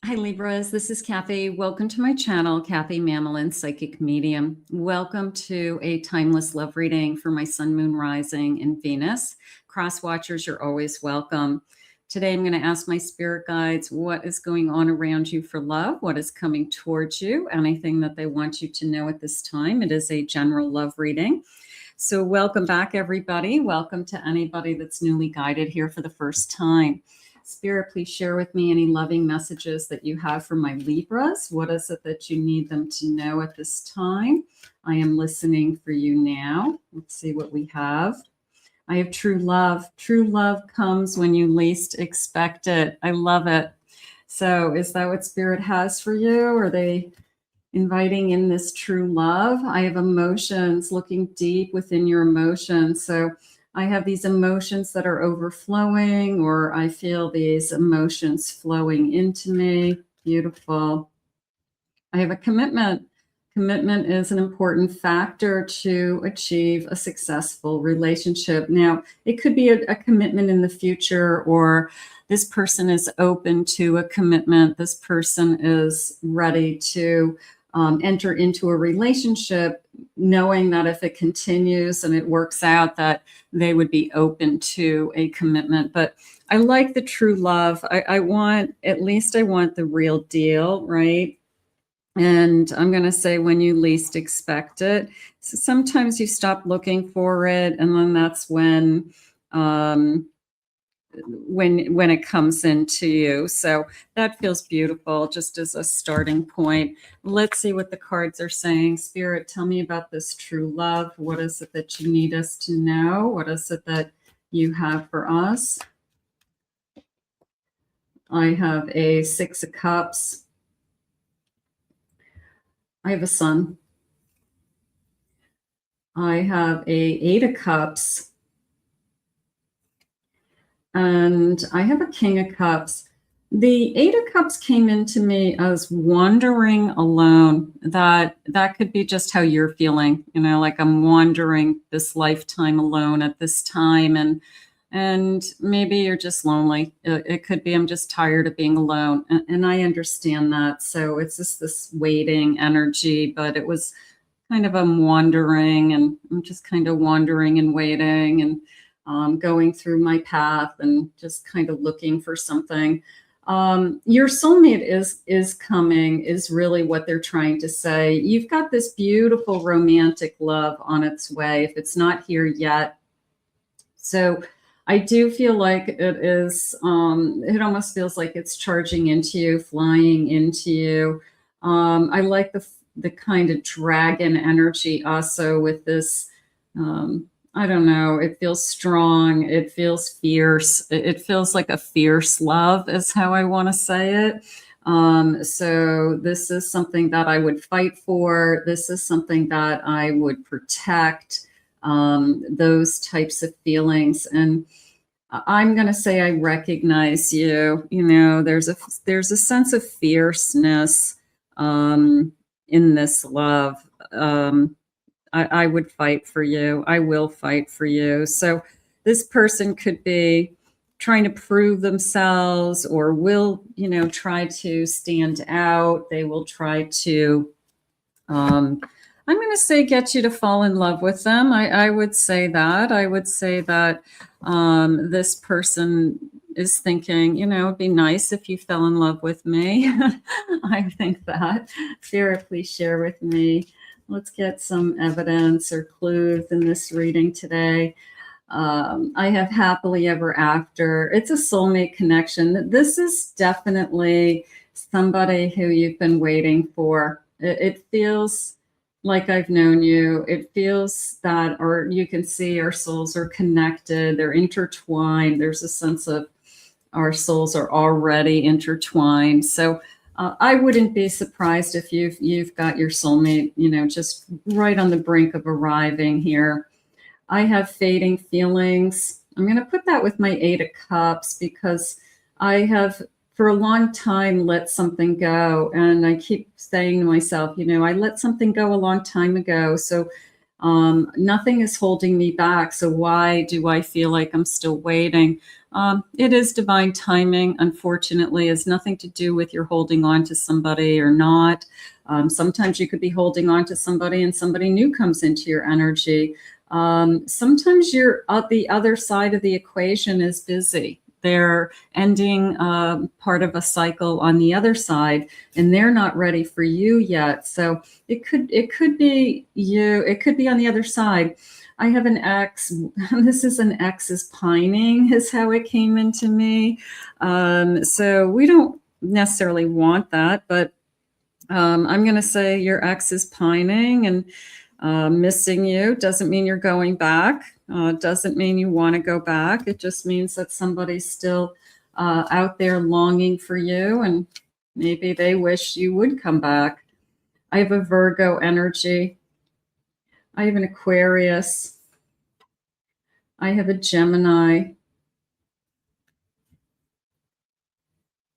Hi Libras, this is Kathy. Welcome to my channel, Kathy Mamolen, Psychic Medium. Welcome to a timeless love reading for my Sun, Moon, Rising, and Venus. Cross watchers, you're always welcome. Today I'm going to ask my spirit guides what is going on around you for love, what is coming towards you, anything that they want you to know at this time. It is a general love reading. So welcome back, everybody. Welcome to anybody that's newly guided here for the first time. Spirit, please share with me any loving messages that you have for my Libras. What is it that you need them to know at this time? I am listening for you now. Let's see what we have. I have true love. True love comes when you least expect it. I love it. So is that what Spirit has for you? Are they inviting in this true love? I have emotions, looking deep within your emotions. So I have these emotions that are overflowing, or I feel these emotions flowing into me. Beautiful. I have a commitment. Commitment is an important factor to achieve a successful relationship. Now, it could be a commitment in the future, or this person is open to a commitment. This person is ready to enter into a relationship, knowing that if it continues and it works out, that they would be open to a commitment. But I like the true love. I want the real deal, right? And I'm going to say when you least expect it. So sometimes you stop looking for it, and then that's when it comes into you. So that feels beautiful, just as a starting point. Let's see what the cards are saying. Spirit, tell me about this true love. What is it that you need us to know? What is it that you have for us? I have a 6 of Cups. I have a Sun. I have a 8 of Cups. And I have a King of Cups. The 8 of Cups came into me as wandering alone. That could be just how you're feeling, like I'm wandering this lifetime alone at this time, and maybe you're just lonely. It could be I'm just tired of being alone, and I understand that. So it's just this waiting energy, but it was kind of I'm wandering, and I'm just kind of wandering and waiting, and going through my path and just kind of looking for something. Your soulmate is coming, is really what they're trying to say. You've got this beautiful romantic love on its way, if it's not here yet. So I do feel like it is, it almost feels like it's charging into you, flying into you. I like the kind of dragon energy also with this, I don't know, it feels strong, it feels fierce, it feels like a fierce love is how I want to say it. So this is something that I would fight for. This is something that I would protect, those types of feelings. And I'm going to say I recognize you. There's a sense of fierceness in this love. I would fight for you. I will fight for you. So this person could be trying to prove themselves, or will, try to stand out. They will try to, I'm going to say, get you to fall in love with them. I would say that. I would say that this person is thinking, it'd be nice if you fell in love with me. I think that. Sarah, please share with me. Let's get some evidence or clues in this reading today. I have happily ever after. It's a soulmate connection. This is definitely somebody who you've been waiting for. It feels like I've known you. It feels that, or you can see our souls are connected. They're intertwined. There's a sense of our souls are already intertwined. So I wouldn't be surprised if you've got your soulmate, just right on the brink of arriving here. I have fading feelings. I'm going to put that with my 8 of Cups, because I have for a long time let something go. And I keep saying to myself, I let something go a long time ago. So Nothing is holding me back. So why do I feel like I'm still waiting? It is divine timing, unfortunately. It has nothing to do with you're holding on to somebody or not. Sometimes you could be holding on to somebody and somebody new comes into your energy. Sometimes you're the other side of the equation is busy. They're ending part of a cycle on the other side, and they're not ready for you yet. So it could be you. It could be on the other side. I have an ex. This is an ex is pining, is how it came into me. So we don't necessarily want that, but I'm going to say your ex is pining and missing you. Doesn't mean you're going back. Doesn't mean you want to go back. It just means that somebody's still out there longing for you, and maybe they wish you would come back. I have a Virgo energy. I have an Aquarius. I have a Gemini.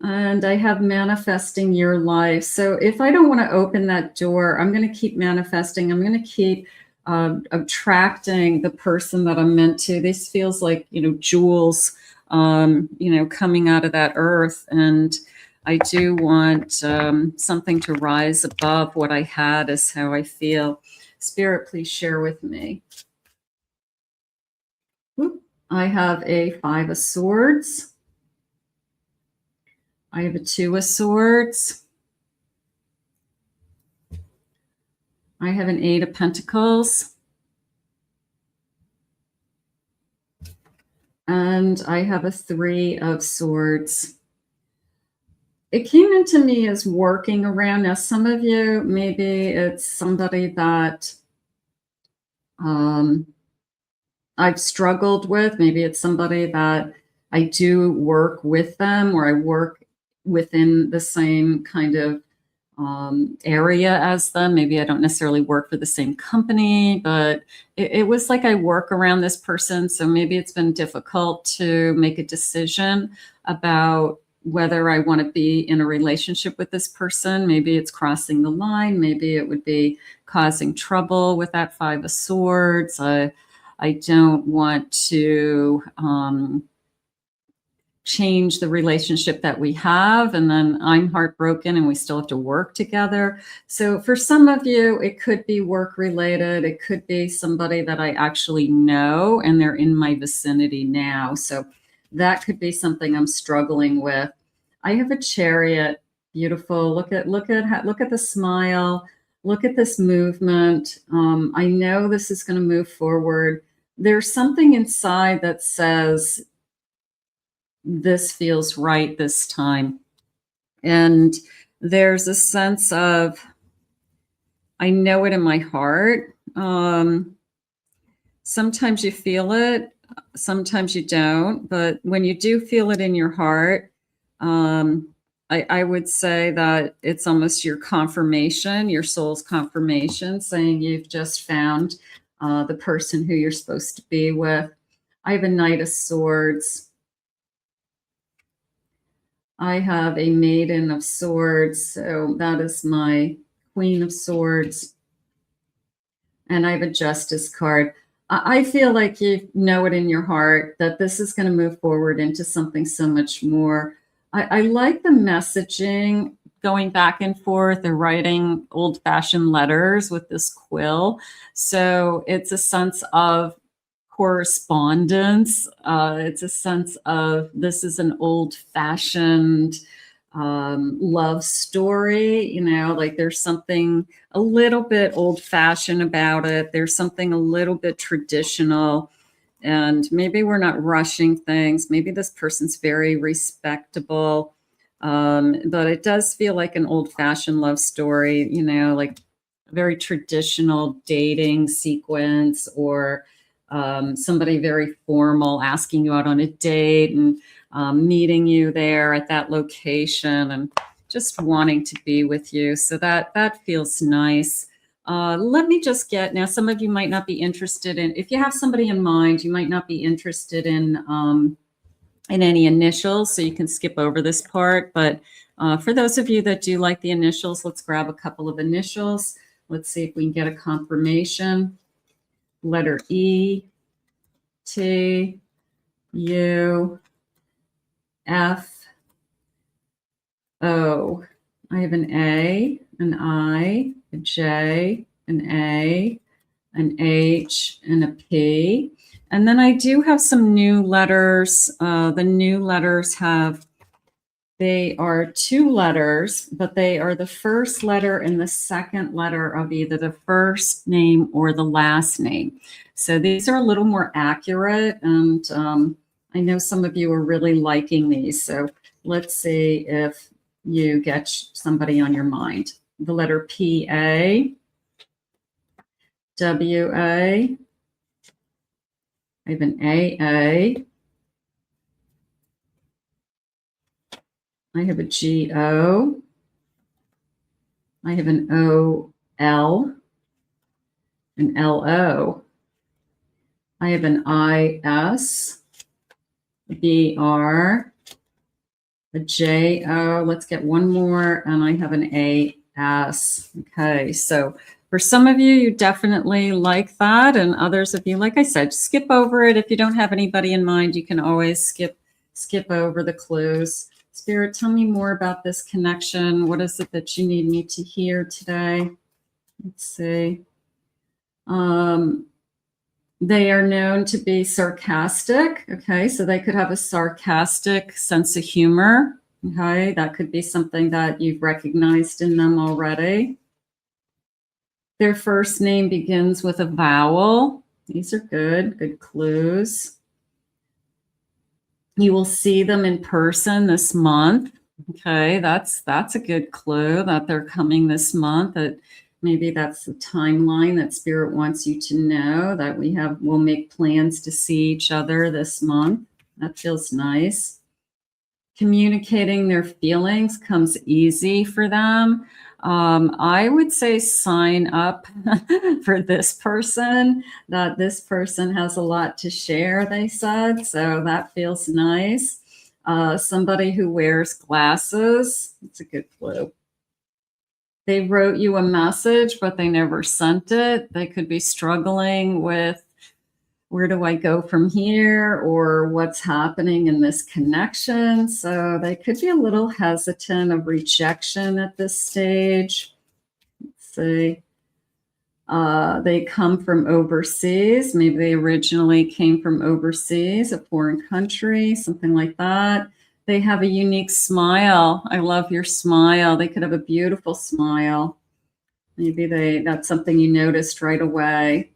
And I have manifesting your life. So if I don't want to open that door, I'm going to keep manifesting. I'm going to keep attracting the person that I'm meant to. This feels like, jewels, coming out of that earth. And I do want something to rise above what I had is how I feel. Spirit, please share with me. I have a 5 of Swords. I have a 2 of Swords. I have an 8 of Pentacles. And I have a 3 of Swords. It came into me as working around. Now, some of you, maybe it's somebody that I've struggled with. Maybe it's somebody that I do work with them, or I work within the same kind of area as them. Maybe I don't necessarily work for the same company, but it was like I work around this person. So maybe it's been difficult to make a decision about whether I want to be in a relationship with this person. Maybe it's crossing the line. Maybe it would be causing trouble with that 5 of Swords. I don't want to change the relationship that we have, and then I'm heartbroken and we still have to work together. So for some of you, it could be work related. It could be somebody that I actually know and they're in my vicinity now. So that could be something I'm struggling with. I have a Chariot. Beautiful. Look at the smile. Look at this movement. I know this is going to move forward. There's something inside that says, this feels right this time. And there's a sense of, I know it in my heart. Sometimes you feel it, sometimes you don't. But when you do feel it in your heart, I would say that it's almost your confirmation, your soul's confirmation, saying you've just found the person who you're supposed to be with. I have a Knight of Swords. I have a Maiden of Swords, so that is my Queen of Swords. And I have a Justice card. I feel like you know it in your heart that this is going to move forward into something so much more. I like the messaging going back and forth. They're writing old-fashioned letters with this quill. So it's a sense of correspondence. It's a sense of, this is an old-fashioned love story, like there's something a little bit old-fashioned about it. There's something a little bit traditional, and maybe we're not rushing things. Maybe this person's very respectable, but it does feel like an old-fashioned love story, like a very traditional dating sequence, or somebody very formal asking you out on a date and meeting you there at that location and just wanting to be with you. So that feels nice. Let me just get, now some of you might not be interested in, if you have somebody in mind, you might not be interested in any initials, so you can skip over this part. But for those of you that do like the initials, let's grab a couple of initials. Let's see if we can get a confirmation. letter E, T, U, F, O. I have an A, an I, a J, an A, an H, and a P. And then I do have some new letters. The new letters they are 2 letters, but they are the first letter and the second letter of either the first name or the last name. So these are a little more accurate, and I know some of you are really liking these. So let's see if you get somebody on your mind. The letter P, A, W, A. I have an A. I have a G, O. I have an O, L, an L, O. I have an I, S, a B, R, a J, O. Let's get one more. And I have an A, S. Okay, so for some of you, you definitely like that. And others of you, like I said, skip over it. If you don't have anybody in mind, you can always skip over the clues. Spirit, tell me more about this connection. What is it that you need me to hear today? Let's see. They are known to be sarcastic. Okay, so they could have a sarcastic sense of humor. Okay, that could be something that you've recognized in them already. Their first name begins with a vowel. These are good clues. You will see them in person this month. Okay, that's a good clue that they're coming this month. That maybe that's the timeline that Spirit wants you to know, that we'll make plans to see each other this month. That feels nice. Communicating their feelings comes easy for them. I would say sign up for this person, that this person has a lot to share, they said. So that feels nice. Somebody who wears glasses. That's a good clue. They wrote you a message, but they never sent it. They could be struggling with, where do I go from here, or what's happening in this connection? So they could be a little hesitant of rejection at this stage. Let's see. They come from overseas. Maybe they originally came from overseas, a foreign country, something like that. They have a unique smile. I love your smile. They could have a beautiful smile. Maybe that's something you noticed right away.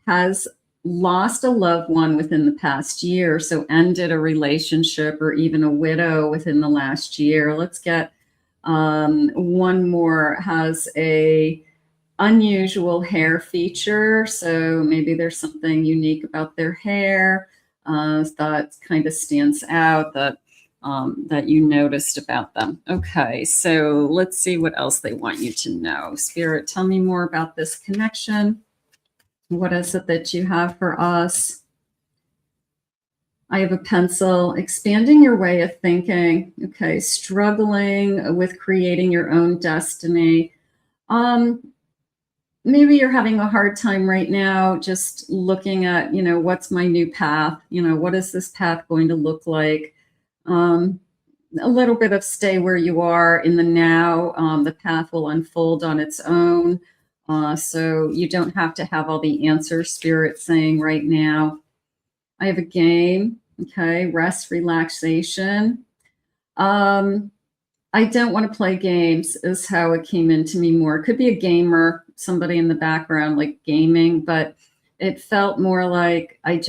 Has lost a loved one within the past year, so ended a relationship or even a widow within the last year. Let's get one more. Has a unusual hair feature, so maybe there's something unique about their hair that kind of stands out, that you noticed about them. Okay, so let's see what else they want you to know. Spirit, tell me more about this connection. What is it that you have for us? I have a pencil. Expanding your way of thinking. Okay, struggling with creating your own destiny. Maybe you're having a hard time right now just looking at, what's my new path? What is this path going to look like? A little bit of stay where you are in the now. The path will unfold on its own. So you don't have to have all the answers, Spirit saying right now. I have a game. Okay, rest, relaxation. I don't want to play games is how it came into me more. It could be a gamer, somebody in the background like gaming, but it felt more like I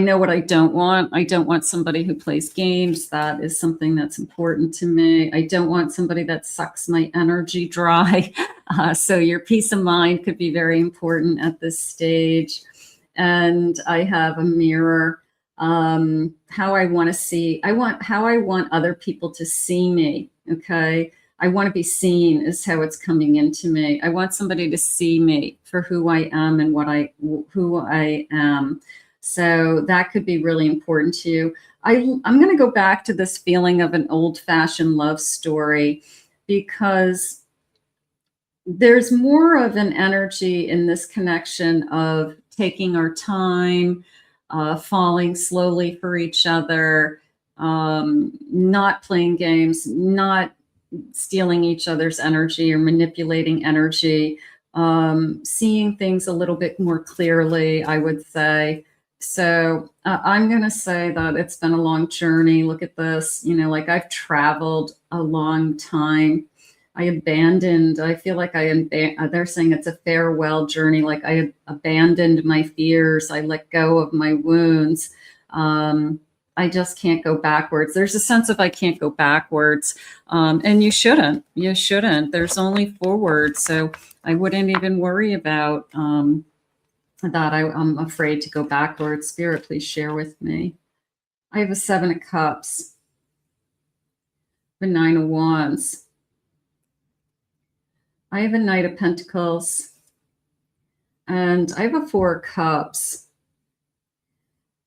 know what I don't want. I don't want somebody who plays games. That is something that's important to me. I don't want somebody that sucks my energy dry. So your peace of mind could be very important at this stage. And I have a mirror. How I want other people to see me. Okay. I want to be seen is how it's coming into me. I want somebody to see me for who I am and who I am. So that could be really important to you. I'm going to go back to this feeling of an old-fashioned love story, because there's more of an energy in this connection of taking our time, falling slowly for each other, not playing games, not stealing each other's energy or manipulating energy, seeing things a little bit more clearly, I would say. So I'm going to say that it's been a long journey. Look at this, like I've traveled a long time. I feel like they're saying it's a farewell journey. Like I abandoned my fears. I let go of my wounds. I just can't go backwards. There's a sense of I can't go backwards. And you shouldn't. You shouldn't. There's only forward. So I wouldn't even worry about that. I'm afraid to go backwards. Spirit, please share with me. I have a 7 of Cups, the 9 of Wands. I have a Knight of Pentacles, and I have a 4 of Cups.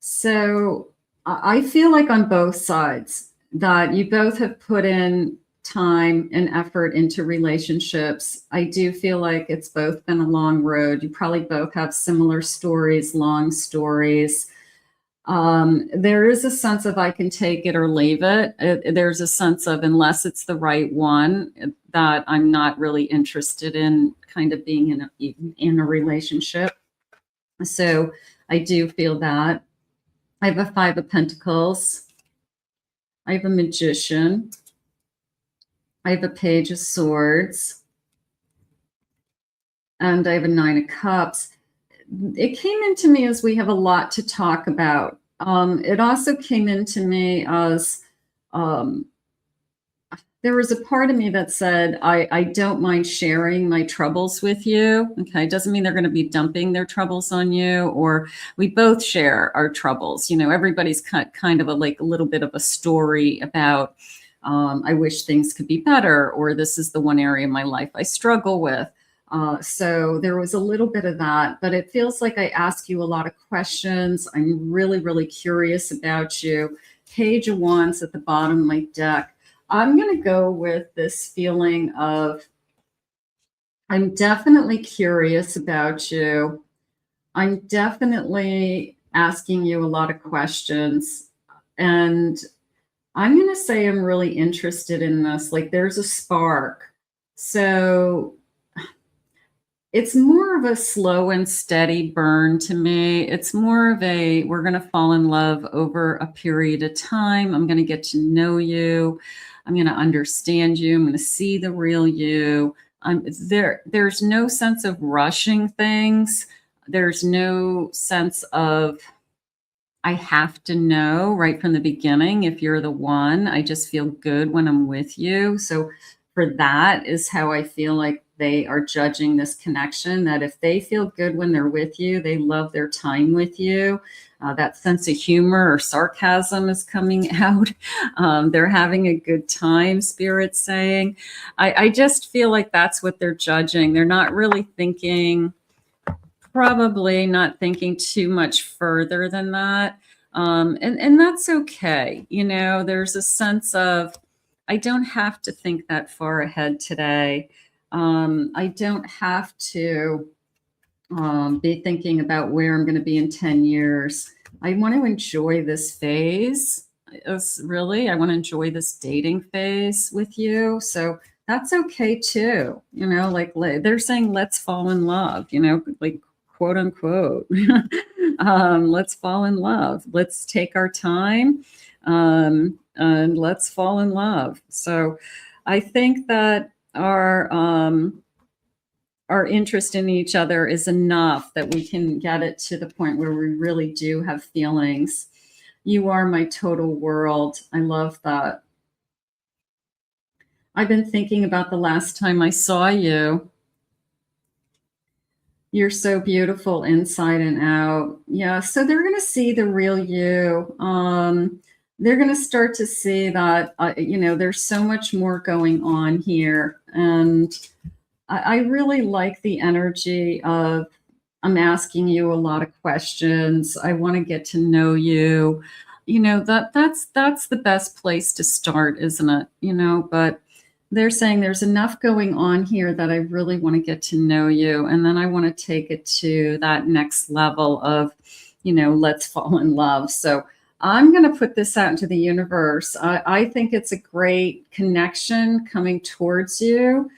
So I feel like on both sides that you both have put in time and effort into relationships. I do feel like it's both been a long road. You probably both have similar stories, long stories. There is a sense of I can take it or leave it. There's a sense of unless it's the right one, that I'm not really interested in kind of being in a relationship. So I do feel that. I have a 5 of Pentacles. I have a Magician. I have a Page of Swords. And I have a 9 of Cups. It came into me as we have a lot to talk about. It also came into me as there was a part of me that said, I don't mind sharing my troubles with you. Okay, it doesn't mean they're going to be dumping their troubles on you, or we both share our troubles. Everybody's kind of a little bit of a story about, I wish things could be better, or this is the one area of my life I struggle with. So there was a little bit of that, but it feels like I ask you a lot of questions. I'm really, really curious about you. Page of Wands at the bottom of my deck. I'm going to go with this feeling of I'm definitely curious about you. I'm definitely asking you a lot of questions. And I'm going to say I'm really interested in this. Like there's a spark. So it's more of a slow and steady burn to me. It's more of we're going to fall in love over a period of time. I'm going to get to know you. I'm going to understand you. I'm going to see the real you. There's no sense of rushing things. There's no sense of I have to know right from the beginning if you're the one. I just feel good when I'm with you. So for that is how I feel like they are judging this connection, that if they feel good when they're with you, they love their time with you. That sense of humor or sarcasm is coming out. They're having a good time, Spirit's saying. I just feel like that's what they're judging. They're not really thinking, probably not thinking too much further than that. And that's okay. There's a sense of, I don't have to think that far ahead today. I don't have to be thinking about where I'm going to be in 10 years. I want to enjoy this phase. I want to enjoy this dating phase with you. So that's okay too. Like they're saying, let's fall in love, like quote unquote, let's fall in love. Let's take our time and let's fall in love. So I think that our interest in each other is enough that we can get it to the point where we really do have feelings. You are my total world. I love that. I've been thinking about the last time I saw you. You're so beautiful inside and out. Yeah, so they're going to see the real you. They're going to start to see that, there's so much more going on here. And I really like the energy of, I'm asking you a lot of questions. I want to get to know you. That's the best place to start, isn't it? But They're saying there's enough going on here that I really want to get to know you. And then I want to take it to that next level of, let's fall in love. So I'm going to put this out into the universe. I think it's a great connection coming towards you.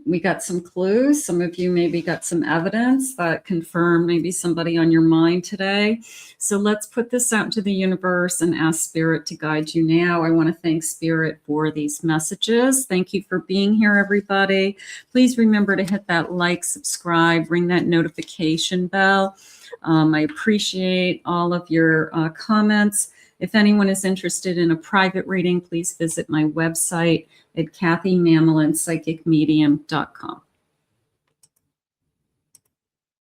We got some clues. Some of you maybe got some evidence that confirm maybe somebody on your mind today. So let's put this out into the universe and ask Spirit to guide you now. I want to thank Spirit for these messages. Thank you for being here, everybody. Please remember to hit that like, subscribe, ring that notification bell. I appreciate all of your comments. If anyone is interested in a private reading, please visit my website at KathyMamolenPsychicMedium.com.